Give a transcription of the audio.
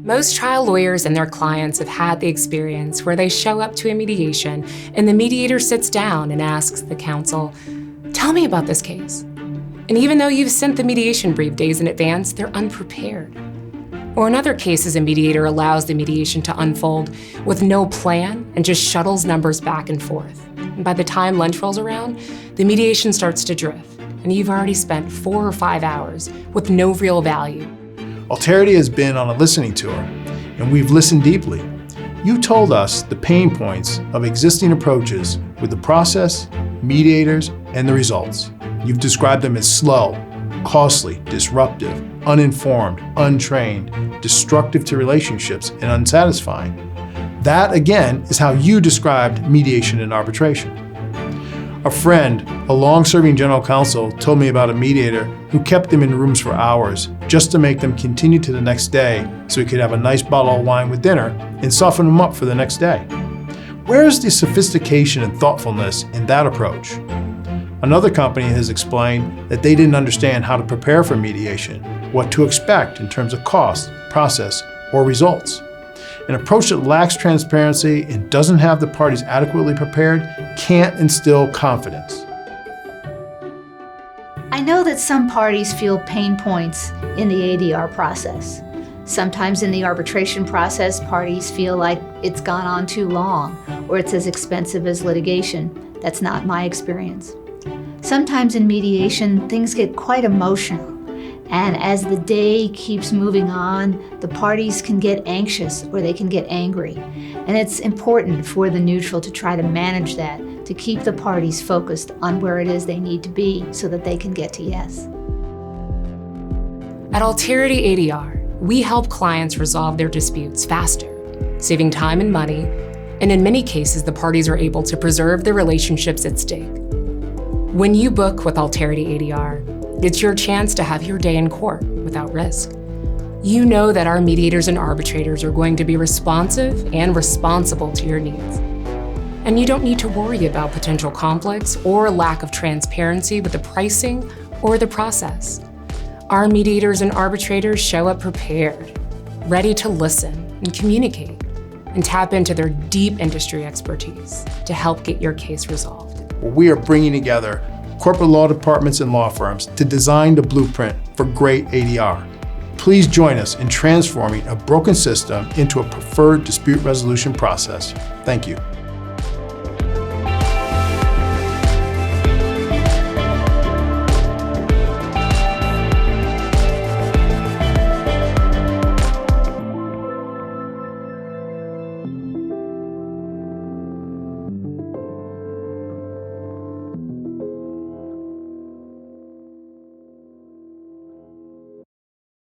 Most trial lawyers and their clients have had the experience where they show up to a mediation and the mediator sits down and asks the counsel, "Tell me about this case." And even though you've sent the mediation brief days in advance, they're unprepared. Or in other cases, a mediator allows the mediation to unfold with no plan and just shuttles numbers back and forth. And by the time lunch rolls around, the mediation starts to drift, and you've already spent 4 or 5 hours with no real value. Alterity has been on a listening tour, and we've listened deeply. You told us the pain points of existing approaches with the process, mediators, and the results. You've described them as slow, costly, disruptive, uninformed, untrained, destructive to relationships, and unsatisfying. That, again, is how you described mediation and arbitration. A friend, a long-serving general counsel, told me about a mediator who kept them in rooms for hours just to make them continue to the next day so he could have a nice bottle of wine with dinner and soften them up for the next day. Where is the sophistication and thoughtfulness in that approach? Another company has explained that they didn't understand how to prepare for mediation, what to expect in terms of cost, process, or results. An approach that lacks transparency and doesn't have the parties adequately prepared can't instill confidence. I know that some parties feel pain points in the ADR process. Sometimes in the arbitration process, parties feel like it's gone on too long or it's as expensive as litigation. That's not my experience. Sometimes in mediation, things get quite emotional. And as the day keeps moving on, the parties can get anxious or they can get angry. And it's important for the neutral to try to manage that, to keep the parties focused on where it is they need to be so that they can get to yes. At Alterity ADR, we help clients resolve their disputes faster, saving time and money, and in many cases, the parties are able to preserve the relationships at stake. When you book with Alterity ADR, it's your chance to have your day in court without risk. You know that our mediators and arbitrators are going to be responsive and responsible to your needs. And you don't need to worry about potential conflicts or lack of transparency with the pricing or the process. Our mediators and arbitrators show up prepared, ready to listen and communicate, and tap into their deep industry expertise to help get your case resolved. We are bringing together corporate law departments and law firms to design the blueprint for great ADR. Please join us in transforming a broken system into a preferred dispute resolution process. Thank you.